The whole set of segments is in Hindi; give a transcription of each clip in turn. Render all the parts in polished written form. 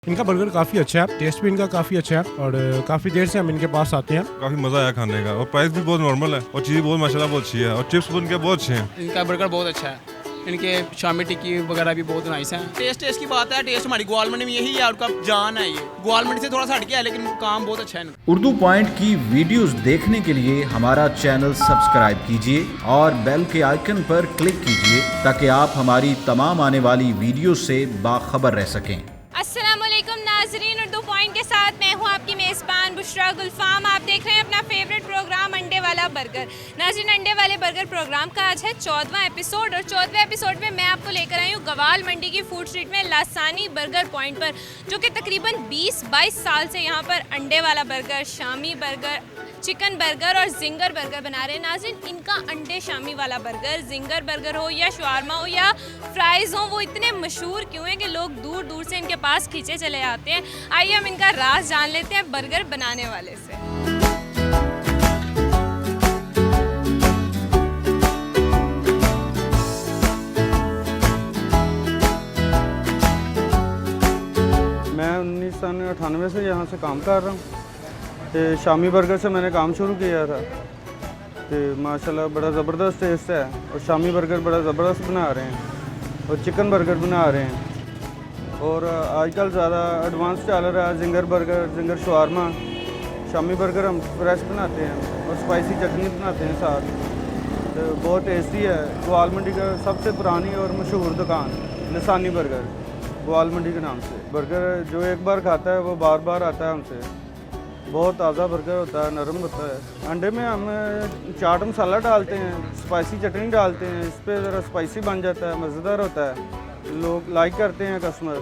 इनका बर्गर काफ़ी अच्छा है, टेस्ट भी इनका काफ़ी अच्छा है और काफ़ी देर से हम इनके पास आते हैं। काफ़ी मज़ा आया खाने का और प्राइस भी बहुत नॉर्मल है और चीज़ बहुत माशाल्लाह बहुत अच्छी है और चिप्स भी उनके बहुत अच्छे हैं। इनका बर्गर बहुत अच्छा है, इनके शामी टिक्की वगैरह भी बहुत नाइस हैं। टेस्ट की बात है, टेस्ट हमारी ग्वाल मंडी में यही है, उनका जान है ये। ग्वाल मंडी से थोड़ा सा हट गया है लेकिन काम बहुत अच्छा है इनका। उर्दू पॉइंट की वीडियोस देखने के लिए हमारा चैनल सब्सक्राइब कीजिए और बेल के आइकन पर क्लिक कीजिए ताकि आप हमारी तमाम आने वाली वीडियो से बाखबर रह सकें। अस्सलामुअलैकुम नाजरीन, उर्दू पॉइंट के साथ मैं हूँ आपकी मेज़बान बुशरा गुलफाम। आप देख रहे हैं अपना फेवरेट प्रोग्राम अंडे वाला बर्गर। नाजरीन, अंडे वाले बर्गर प्रोग्राम का आज है 14वां एपिसोड और 14वें एपिसोड में मैं आपको लेकर आई हूँ गवाल मंडी की फूड स्ट्रीट में लासानी बर्गर पॉइंट पर, जो कि तकरीबन 20-22 साल से यहाँ पर अंडे वाला burger, Shami burger, chicken burger और जिंगर बर्गर बना रहे हैं। नाज़रीन, इनका अंडे शामी वाला बर्गर, जिंगर बर्गर हो या शवारमा हो या फ्राइज़ हो, वो इतने मशहूर क्यों हैं कि लोग दूर दूर से इनके पास खींचे चले आते हैं। आइए हम इनका राज जान लेते हैं बर्गर बनाने वाले से। मैं 1998 से यहाँ से काम कर रहा हूँ। तो शामी बर्गर से मैंने काम शुरू किया था। तो माशाल्लाह बड़ा ज़बरदस्त टेस्ट है और शामी बर्गर बड़ा ज़बरदस्त बना रहे हैं और चिकन बर्गर बना रहे हैं। और आजकल ज़्यादा एडवांस चल रहा है ginger burger, ginger shawarma. Shami burger हम फ्रेश बनाते हैं और स्पाइसी चटनी बनाते हैं साथ। तो बहुत टेस्टी है। ग्वाल मंडी का सबसे पुरानी और मशहूर दुकान लासानी बर्गर, ग्वाल मंडी के नाम से। बर्गर जो एक बार खाता है वो बार बार आता है हमसे। बहुत ताज़ा बर्गर होता है, नरम होता है। अंडे में हम चाट मसाला डालते हैं, स्पाइसी चटनी डालते हैं, इस पर ज़रा स्पाइसी बन जाता है, मज़ेदार होता है। लोग लाइक करते हैं, कस्टमर,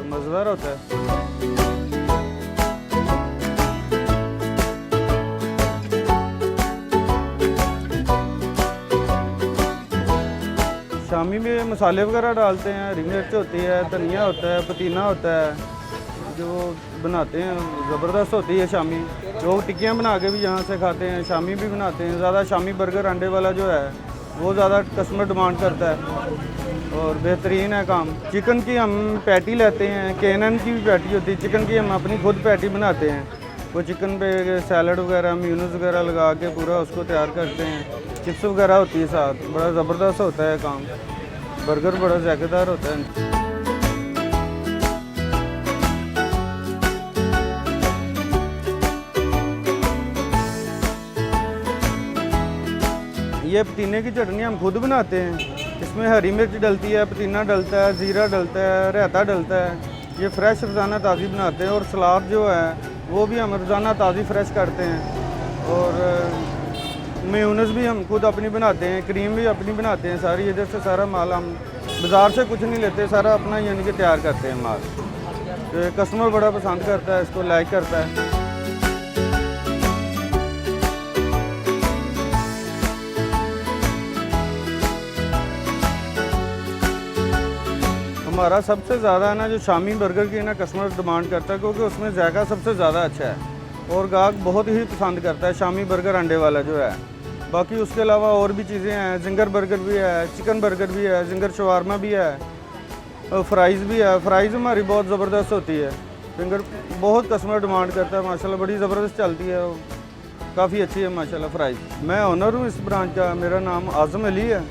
मज़ेदार होता है। शामी में मसाले वगैरह डालते हैं, हरी मिर्च होती है, धनिया होता है, पुदीना होता है, जो बनाते हैं ज़बरदस्त होती है शामी। लोग टिक्कियाँ बना के भी यहाँ से खाते हैं, शामी भी बनाते हैं। ज़्यादा शामी बर्गर अंडे वाला जो है वो ज़्यादा कस्टमर डिमांड करता है और बेहतरीन है काम। चिकन की हम पैटी लेते हैं, केनन की भी पैटी होती है। चिकन की हम अपनी खुद पैटी बनाते हैं। वो चिकन पे सैलड वगैरह, म्यूनस वगैरह लगा के पूरा उसको तैयार करते हैं। चिप्स वगैरह होती है साथ, बड़ा ज़बरदस्त होता है काम। बर्गर बड़ा जायकेदार होता है। ये पुदीने की चटनी हम खुद बनाते हैं। इसमें हरी मिर्च डलती है, पुदीना डलता है, ज़ीरा डलता है, रायता डलता है। ये फ्रेश रोज़ाना ताज़ी बनाते हैं और सलाद जो है वो भी हम रोज़ाना ताज़ी फ्रेश करते हैं। और मेयोनेज़ भी हम खुद अपनी बनाते हैं, क्रीम भी अपनी बनाते हैं सारी। इधर से सारा माल हम बाज़ार से कुछ नहीं लेते, सारा अपना यानी कि तैयार करते हैं माल। तो कस्टमर बड़ा पसंद करता है, इसको लाइक करता है। हमारा सबसे ज़्यादा ना जो शामी बर्गर की ना कस्टमर डिमांड करता है, क्योंकि उसमें जायका सबसे ज़्यादा अच्छा है और गाहक बहुत ही पसंद करता है शामी बर्गर अंडे वाला जो है। बाकी उसके अलावा और भी चीज़ें हैं, जिंगर बर्गर भी है, चिकन बर्गर भी है, जिंगर शवारमा भी है, और फ्राइज़ भी है। फ्राइज़ हमारी बहुत ज़बरदस्त होती है। जिंगर बहुत कस्टमर डिमांड करता है, माशाल्लाह बड़ी ज़बरदस्त चलती है, काफ़ी अच्छी है माशाल्लाह फ्राइज़। मैं ओनर हूँ इस ब्रांच का, मेरा नाम आज़म अली है।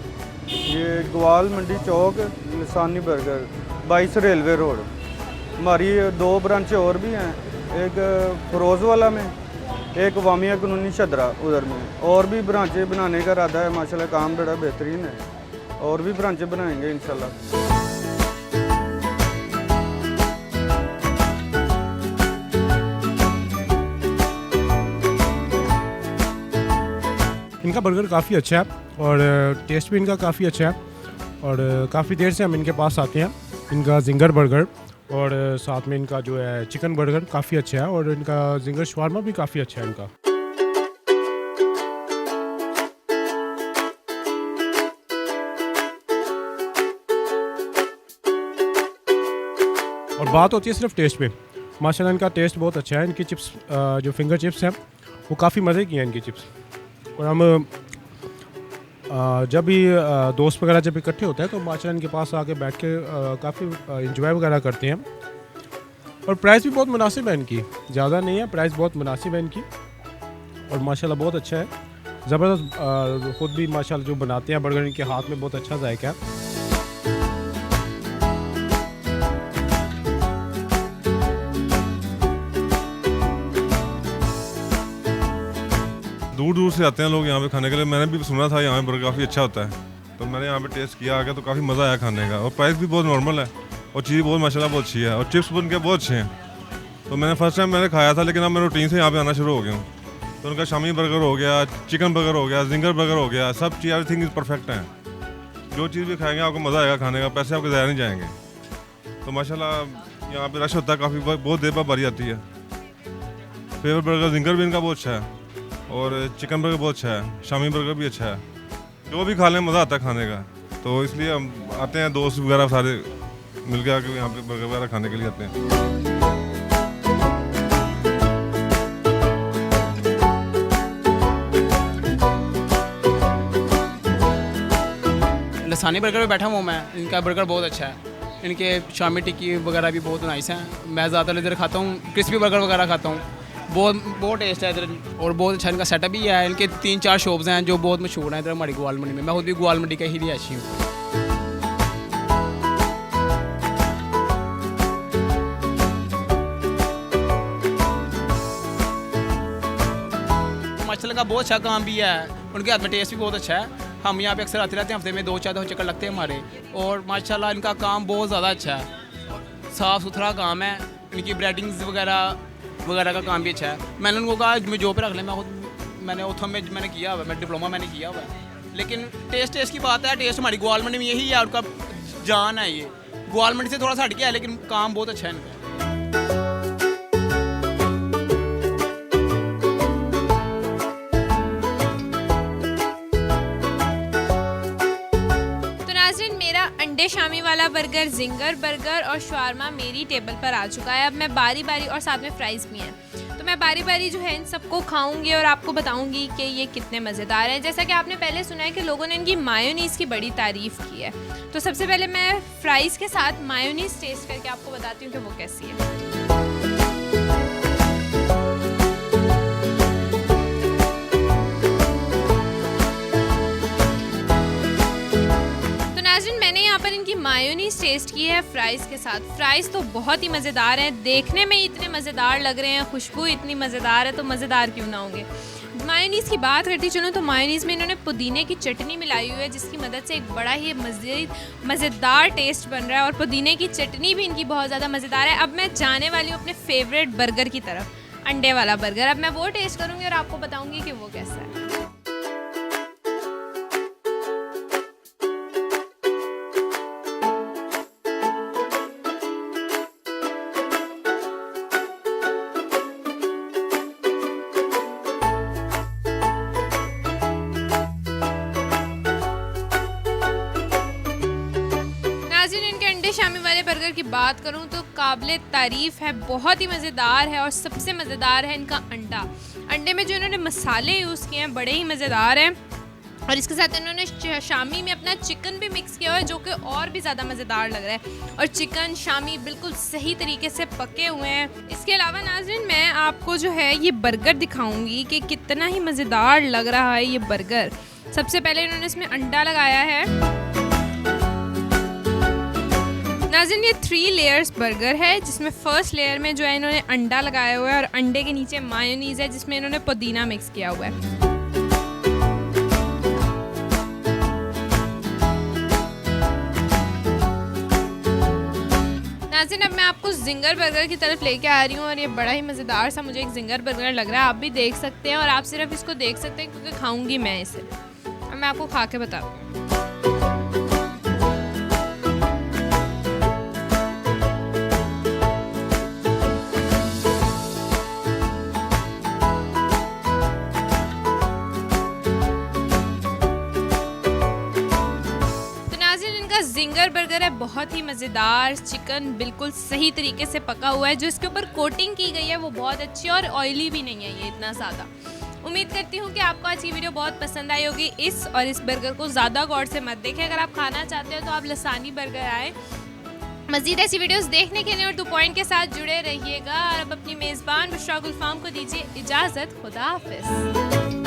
ये ग्वाल मंडी चौक, लासानी बर्गर, 22 रेलवे रोड। हमारी 2 ब्रांचें और भी हैं, एक फरोज़ वाला में, एक वामिया कानूनी शदरा उधर में। और भी ब्रांचें बनाने का इरादा है माशाल्लाह, काम बड़ा बेहतरीन है। और भी ब्रांचें बनाएंगे इंशाल्लाह। इनका बर्गर काफ़ी अच्छा है और टेस्ट भी इनका काफ़ी अच्छा है और काफ़ी देर से हम इनके पास आते हैं। इनका जिंगर बर्गर और साथ में इनका जो है चिकन बर्गर काफ़ी अच्छा है और इनका जिंगर शवारमा भी काफ़ी अच्छा है इनका। और बात होती है सिर्फ टेस्ट पे, माशाल्लाह इनका टेस्ट बहुत अच्छा है। इनकी चिप्स जो फिंगर चिप्स हैं वो काफ़ी मज़े की हैं इनकी चिप्स। और हम जब भी दोस्त वगैरह जब इकट्ठे होते हैं तो माशाल्लाह इनके पास आके बैठ के काफ़ी इंजॉय वगैरह करते हैं। और प्राइस भी बहुत मुनासिब है इनकी, ज़्यादा नहीं है, प्राइस बहुत मुनासिब है इनकी और माशाल्लाह बहुत अच्छा है, ज़बरदस्त। ख़ुद भी माशाल्लाह जो बनाते हैं बर्गर, इनके हाथ में बहुत अच्छा जायका है। दूर दूर से आते हैं लोग यहाँ पे खाने के लिए। मैंने भी सुना था यहाँ पे बर्गर काफ़ी अच्छा होता है, तो मैंने यहाँ पे टेस्ट किया आके, तो काफ़ी मज़ा आया खाने का। और प्राइस भी बहुत नॉर्मल है और चीज़ बहुत माशाल्लाह बहुत अच्छी है और चिप्स उनके बहुत अच्छे हैं। तो मैंने फर्स्ट टाइम मैंने खाया था, लेकिन अब मैं रूटीन से यहाँ पे आना शुरू हो गया हूँ। तो उनका शामी बर्गर हो गया, चिकन बर्गर हो गया, जिंगर बर्गर हो गया, सब चीज़ एवरीथिंग इज़ परफेक्ट है। जो चीज़ भी खाएंगे आपको मज़ा आएगा खाने का, पैसे आपके ज़ाया नहीं जाएंगे। तो माशाल्लाह यहाँ पे रश होता है काफ़ी, बहुत देर बाद बारी आती है। फेवरेट बर्गर जिंगर भी इनका बहुत अच्छा है और चिकन बर्गर बहुत अच्छा है, शामी बर्गर भी अच्छा है। जो भी खा लें मज़ा आता है खाने का, तो इसलिए हम आते हैं, दोस्त वगैरह सारे मिल के आके यहाँ पे बर्गर वगैरह खाने के लिए आते हैं। लसानी बर्गर पे बैठा हूँ मैं, इनका बर्गर बहुत अच्छा है। इनके शामी टिक्की वगैरह भी बहुत नाइस हैं। मैं ज़्यादातर इधर खाता हूँ, क्रिस्पी बर्गर वगैरह खाता हूँ, बहुत टेस्ट है इधर और बहुत अच्छा इनका सेटअप भी है। इनके 3-4 शॉप्स हैं जो बहुत मशहूर हैं इधर हमारी ग्वाल मंडी में। मैं खुद भी ग्वाल मंडी का ही रिहायशी हूँ। माशाल्लाह का बहुत अच्छा काम भी है, उनके हाथ में टेस्ट भी बहुत अच्छा है। हम यहाँ पे अक्सर आते रहते हैं, हफ्ते में 2-4 चक्कर लगते हैं हमारे। और माशाल्लाह इनका काम बहुत ज़्यादा अच्छा है, साफ़ सुथरा काम है। इनकी ब्रेडिंग्स वगैरह का काम भी अच्छा है। मैंने उनको कहा मैं जॉब पे रख लें, मैंने ओथम में मैंने किया हुआ है, मैं डिप्लोमा मैंने किया हुआ है। लेकिन टेस्ट की बात है, टेस्ट हमारी ग्वाल मंडी में यही है, उनका जान है। ये ग्वाल मंडी से थोड़ा सा हट गया है, लेकिन काम बहुत अच्छा है इनका। अंडे शामी वाला बर्गर, जिंगर बर्गर और शवारमा मेरी टेबल पर आ चुका है। अब मैं बारी बारी, और साथ में फ्राइज़ भी हैं, तो मैं बारी बारी जो है इन सबको खाऊंगी और आपको बताऊंगी कि ये कितने मज़ेदार हैं। जैसा कि आपने पहले सुना है कि लोगों ने इनकी मायोनीज़ की बड़ी तारीफ़ की है, तो सबसे पहले मैं फ़्राइज़ के साथ मायोनीज़ टेस्ट करके आपको बताती हूँ कि वो कैसी है। मैंने यहाँ पर इनकी मायोनीज़ टेस्ट की है फ्राइज़ के साथ। फ्राइज़ तो बहुत ही मज़ेदार हैं, देखने में इतने मज़ेदार लग रहे हैं, खुशबू इतनी मज़ेदार है, तो मज़ेदार क्यों ना होंगे। मायोनीज़ की बात करती चलूँ तो मायोनीज़ में इन्होंने पुदीने की चटनी मिलाई हुई है, जिसकी मदद से एक बड़ा ही मज़ेदार टेस्ट बन रहा है। और पुदीने की चटनी भी इनकी बहुत ज़्यादा मज़ेदार है। अब मैं जाने वाली हूँ अपने फेवरेट बर्गर की तरफ, अंडे वाला बर्गर। अब मैं वो टेस्ट करूँगी और आपको बताऊँगी कि वो कैसा है। शामी वाले बर्गर की बात करूं तो काबिले तारीफ़ है, बहुत ही मज़ेदार है। और सबसे मज़ेदार है इनका अंडे में जो इन्होंने मसाले यूज़ किए हैं बड़े ही मज़ेदार हैं। और इसके साथ इन्होंने शामी में अपना चिकन भी मिक्स किया हुआ है, जो कि और भी ज़्यादा मज़ेदार लग रहा है। और चिकन शामी बिल्कुल सही तरीके से पके हुए हैं। इसके अलावा नाज़रीन मैं आपको जो है ये बर्गर दिखाऊंगी कि कितना ही मज़ेदार लग रहा है ये बर्गर। सबसे पहले इन्होंने इसमें अंडा लगाया है। नाज़रीन ये 3 लेयर्स बर्गर है, जिसमें फर्स्ट लेयर में जो है इन्होंने अंडा लगाया हुआ है और अंडे के नीचे मायोनीज़ है, जिसमें इन्होंने पुदीना मिक्स किया हुआ है। नाज़रीन अब मैं आपको जिंगर बर्गर की तरफ लेके आ रही हूँ और ये बड़ा ही मज़ेदार सा मुझे एक जिंगर बर्गर लग रहा है। आप भी देख सकते हैं और आप सिर्फ इसको देख सकते हैं क्योंकि खाऊंगी मैं इसे। अब मैं आपको खा के बताती हूँ। जिंगर बर्गर है बहुत ही मज़ेदार, चिकन बिल्कुल सही तरीके से पका हुआ है, जो इसके ऊपर कोटिंग की गई है वो बहुत अच्छी और ऑयली भी नहीं है ये इतना ज़्यादा। उम्मीद करती हूँ कि आपको आज की वीडियो बहुत पसंद आई होगी। इस बर्गर को ज़्यादा गौर से मत देखें। अगर आप खाना चाहते हो तो आप लसानी बर्गर आए मज़ीद ऐसी वीडियोस देखने के लिए उर्दू पॉइंट के साथ जुड़े रहिएगा। और अब अपनी मेज़बान बुशरा गुल फाम को दीजिए इजाज़त। खुदा हाफिज़।